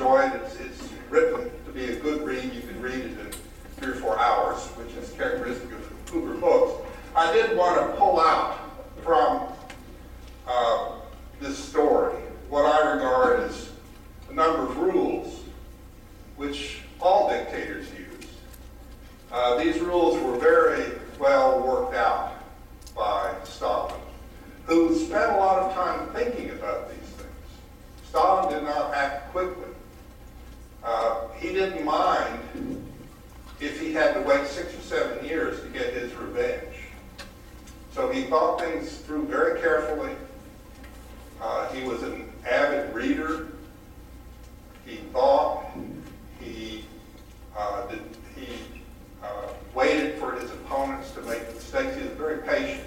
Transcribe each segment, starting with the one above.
enjoy it. It's written to be a good read. You can read it in 3 or 4 hours, which is characteristic of Hoover books. I did want to pull out from this story what I regard as a number of rules which all dictators use. These rules were very well worked out by Stalin, who spent a lot of time thinking about these things. Stalin did not act quickly. He didn't mind if he had to wait 6 or 7 years to get his revenge. So he thought things through very carefully. He was an avid reader. He thought. He waited for his opponents to make mistakes. He was very patient.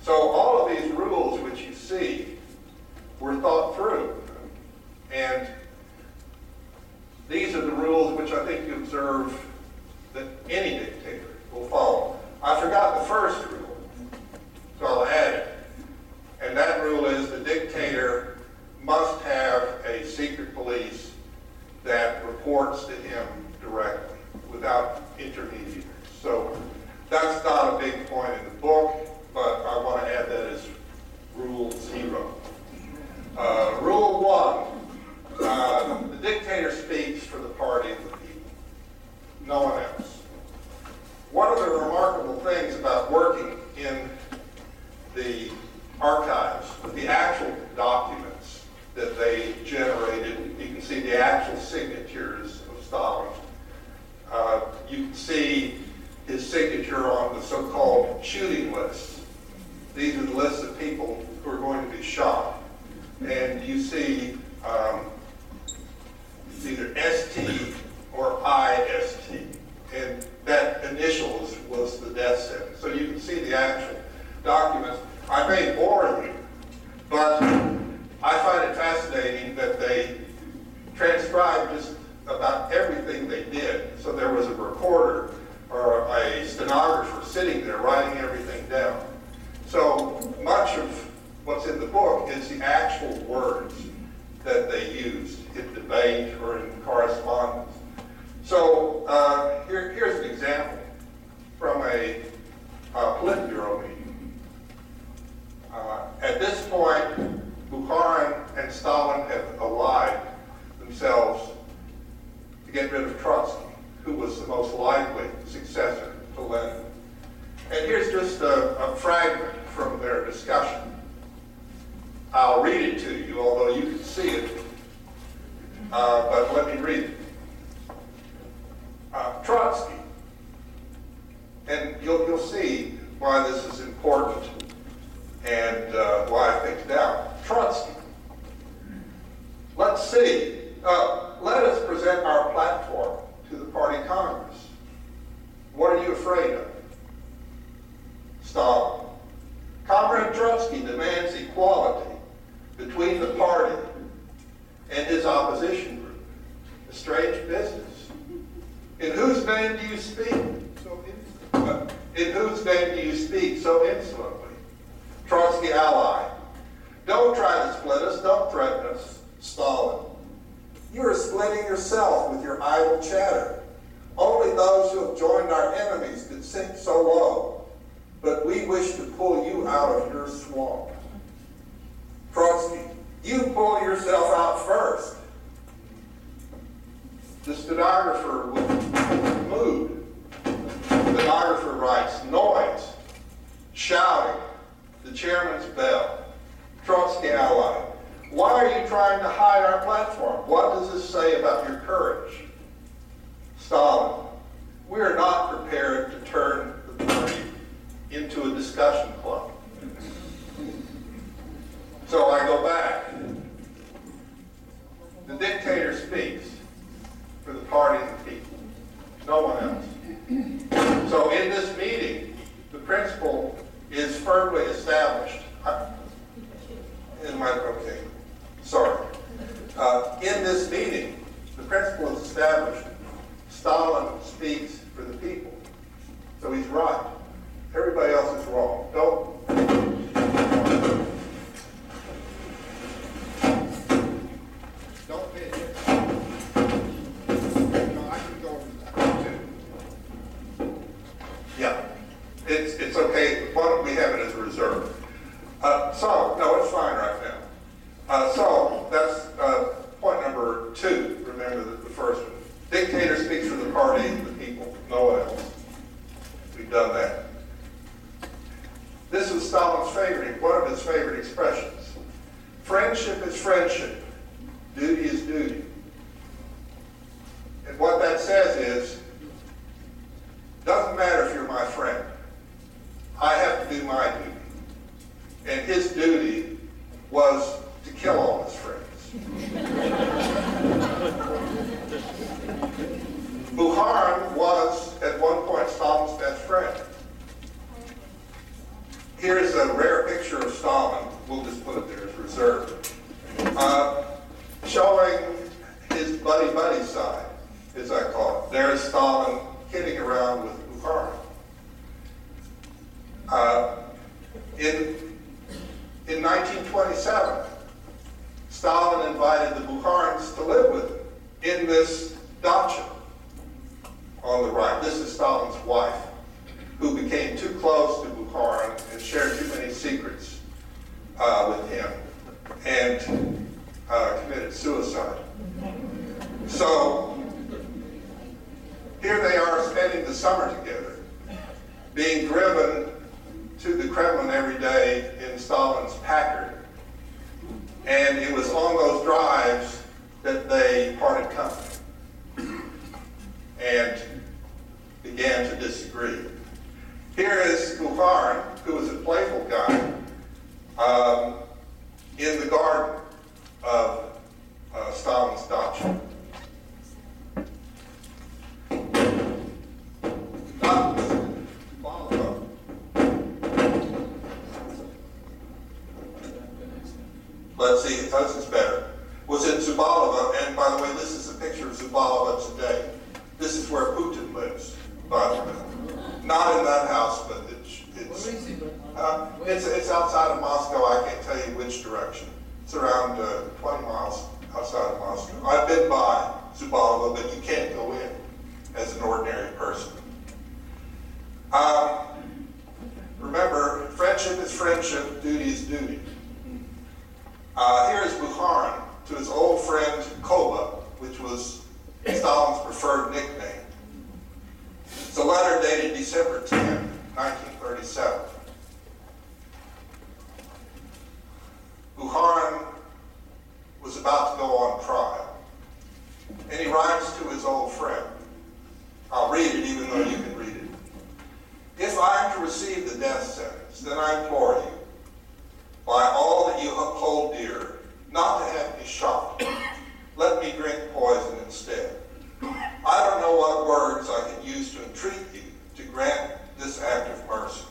So all of these rules which you see were thought through. And these are the rules which I think you observe that any dictator will follow. I forgot the first rule, so I'll add it. And that rule is the dictator must have a secret police that reports to him directly without intermediaries. So that's not a big point in the book, but I want to add that as rule 0. Rule 1, the dictator speaks for the party of the people, no one else. One of the remarkable things about working in the archives with the actual documents that they generated, you can see the actual signatures of Stalin. You can see his signature on the so-called shooting lists. These are the lists of people who are going to be shot. And you see it's either ST or IST. And that initial was the death sentence. So you can see the actual documents. I may bore you, but I find it fascinating that they transcribed just about everything they did. So there was a recorder or a stenographer sitting there writing everything down. So much of what's in the book is the actual words that they used in debate or in correspondence. So here's an example from a Politburo meeting. At this point, Bukharin and Stalin have allied themselves to get rid of Trotsky, who was the most likely successor to Lenin. And here's just a fragment from their discussion. I'll read it to you, although you can see it, but let me read it. Trotsky, and you'll see why this is important and why I picked it out. Trotsky, let's see. Let us present our platform to the party Congress. What are you afraid of? Stalin, Comrade Trotsky demands equality between the party and his opposition group. A strange business. In whose name do you speak? In whose name do you speak so insolently? Trotsky ally, don't try to split us, don't threaten us. Stalin, you are splitting yourself with your idle chatter. Only those who have joined our enemies could sink so low, but we wish to pull you out of your swamp. Trotsky, you pull yourself out first. The stenographer was moved. The stenographer writes, noise, shouting, the chairman's bell. Trotsky ally, why are you trying to hide our platform? What does this say about your courage? Stalin, we are not prepared to turn the party into a discussion club. So I go back. The dictator speaks for the party and the people, no one else. So in this meeting, the principle is firmly established. In this meeting, the principle is established. Stalin speaks for the people. So he's right. Everybody else is wrong. Don't pay attention. No, it's fine right now. So that's point number 2. Remember the first one. Dictator speaks for the party, the people, no one else. We've done that. This was Stalin's favorite, one of his favorite expressions. Friendship is friendship. Duty is duty. And what that says is, doesn't matter if you're my friend. I have to do my duty. And his duty was to kill all his friends. Bukharin was, at one point, Stalin's best friend. Here's a rare picture of Stalin. We'll just put it there as reserved. Showing his buddy-buddy side, as I call it. There's Stalin kidding around with Bukharin. In 1927, Stalin invited the Bukharins to live with him in this dacha on the right. This is Stalin's wife, who became too close to Bukharin and shared too many secrets with him and committed suicide. So here they are spending the summer together, being driven to the Kremlin every day in Stalin's Packard. And it was on those drives that they parted company and began to disagree. Here is Bukharin, who was a playful guy, in the garden of Stalin's dacha. Let's see, this is better. Was in Zubalova, and by the way, this is a picture of Zubalova today. This is where Putin lives, by the way. Not in that house, but it's outside of Moscow. I can't tell you which direction. It's around 20 miles outside of Moscow. I've been by Zubalova, but you can't go in as an ordinary person. Remember, friendship is friendship, duty is duty. Here is Bukharin to his old friend Koba, which was Stalin's preferred nickname. It's a letter dated December 10, 1937. Bukharin was about to go on trial. And he writes to his old friend. I'll read it even though you can read it. If I am to receive the death sentence, then I implore you, by all that you hold dear, not to have me shot. Let me drink poison instead. I don't know what words I can use to entreat you to grant this act of mercy.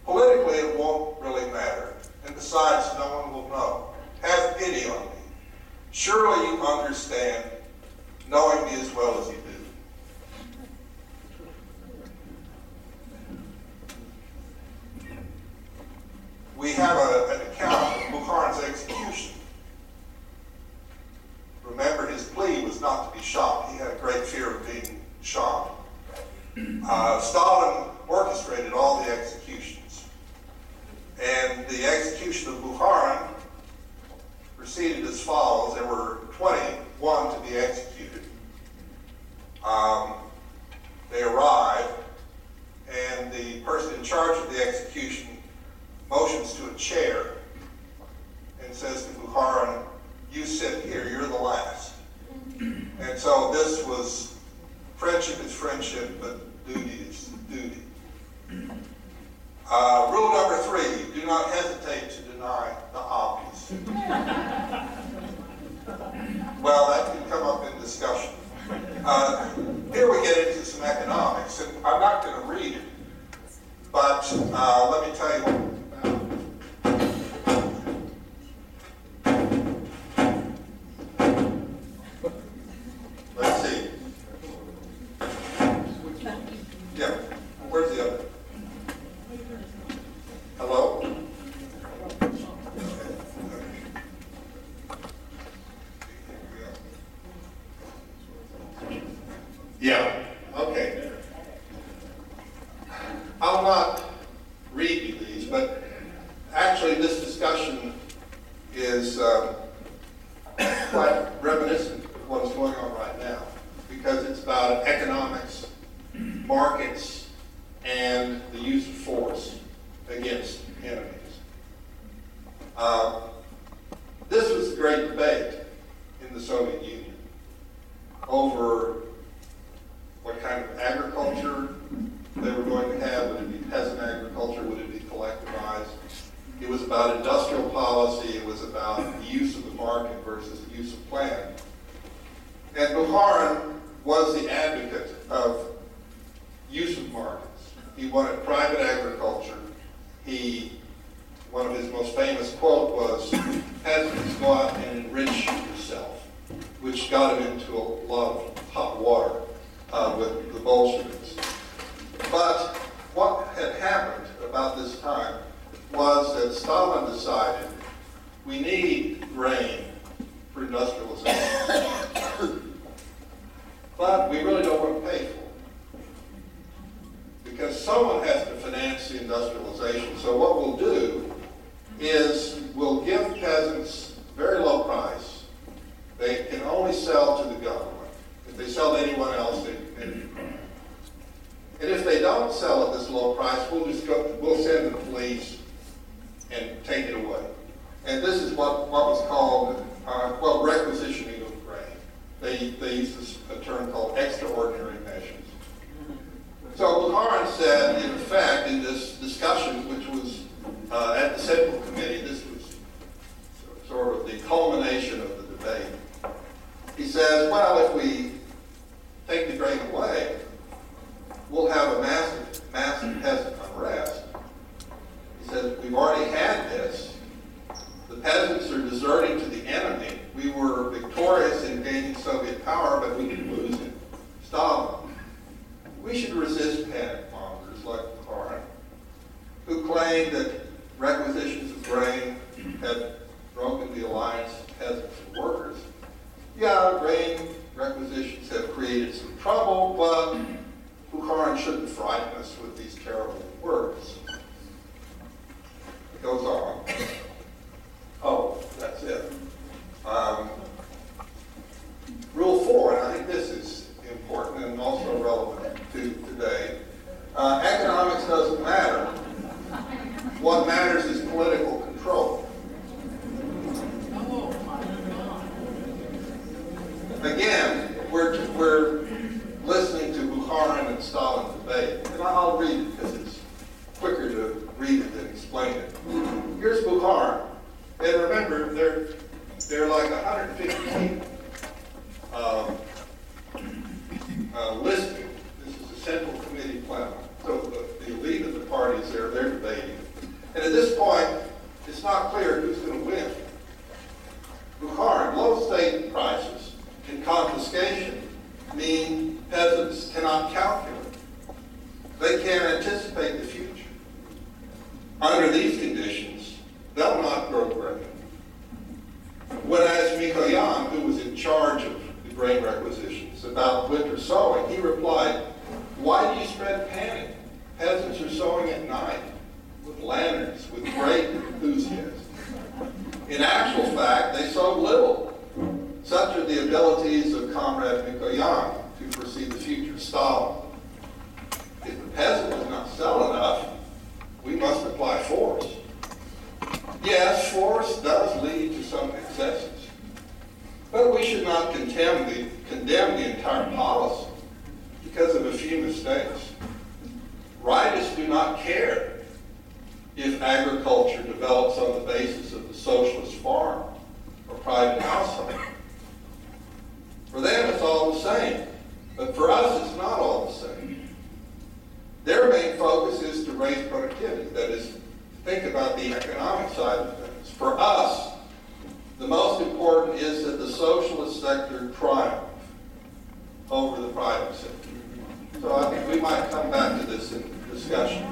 Politically, it won't really matter. And besides, no one will know. Have pity on me. Surely you understand, knowing me as well as you do. We have an account of Bukharin's execution. Remember, his plea was not to be shot. He had a great fear of being shot. Stalin orchestrated all the executions. And the execution of Bukharin proceeded as follows. There were 21 to be executed. They arrived, and the person in charge of the execution motions to a chair and says to Bukharin, you sit here, you're the last. And so this was, friendship is friendship, but duty is duty. Rule number 3, do not hesitate to deny the obvious. Well, that can come up in discussion. Here we get into some economics, and I'm not going to read it, but let me tell you what. Let's see. Yeah, where's the other? Hello? Yeah, okay. I'll not read you these, but actually this discussion discussion is quite reminiscent of what is going on right now, because it's about economics, markets, and the use of force against enemies. This was the great debate in the Soviet Union over what kind of agriculture they were going to have. Would it be peasant agriculture? Would it be collectivized? It was about industrial policy. It was about the use of the market versus the use of land. And Bukharin was the advocate of use of markets. He wanted private agriculture. One of his most famous quote was, "Peasants, go out and enrich yourself," which got him into a lot of hot water with the Bolsheviks. But what had happened about this time was that Stalin decided we need grain for industrialization, but we really don't want to pay for it, because someone has to finance the industrialization. So what we'll do is we'll give peasants very low price. They can only sell to the government. If they sell to anyone else, they commit a crime. And if they don't sell at this low price, we'll send the police and take it away. And this is what was called, requisitioning of grain. They use a term called extraordinary measures. So Bukharin said, in effect, in this discussion, which was at the Central Committee, this was sort of the culmination of the debate. He says, well, if we take the grain away, we'll have a massive peasant unrest. He says, we've already had this. The peasants are deserting to the enemy. We were victorious in gaining Soviet power, but we didn't lose it. Stalin. We should resist panic mongers like Bukharin, who claimed that requisitions of grain had broken the alliance of peasants and workers. Yeah, grain requisitions have created some trouble, but Bukharin shouldn't frighten us with these terrible words. It goes on. Oh, that's it. Rule 4, and I think this is important and also relevant to today. Economics doesn't matter. What matters is political control. Again, we're listening to Bukharin and Stalin debate, and I'll read it because it's quicker to read it than explain it. Here's Bukharin, and remember, they're like 150 people listening. This is a Central Committee plenum, so the elite of the party is there. They're debating, and at this point, it's not clear who's going to win. Bukharin, low state prices and confiscation mean peasants cannot calculate. They can't anticipate the future. Under these conditions, they'll not grow grain. When asked Nikolai, who was in charge of the grain requisitions, about winter sowing, he replied, "Why do you spread panic? Peasants are sowing at night with lanterns, with great enthusiasm." In actual fact, they sowed little. Such are the abilities of Comrade Nikolai to foresee the future. Stalin. If the peasant does not sell enough, we must apply force. Yes, force does lead to some excesses, but we should not condemn the entire policy because of a few mistakes. Rightists do not care if agriculture develops on the basis of the socialist farm or private household. For them, it's all the same. But for us, it's not all the same. Their main focus is to raise productivity. That is, think about the economic side of things. For us, the most important is that the socialist sector triumph over the private sector. So I think we might come back to this in discussion.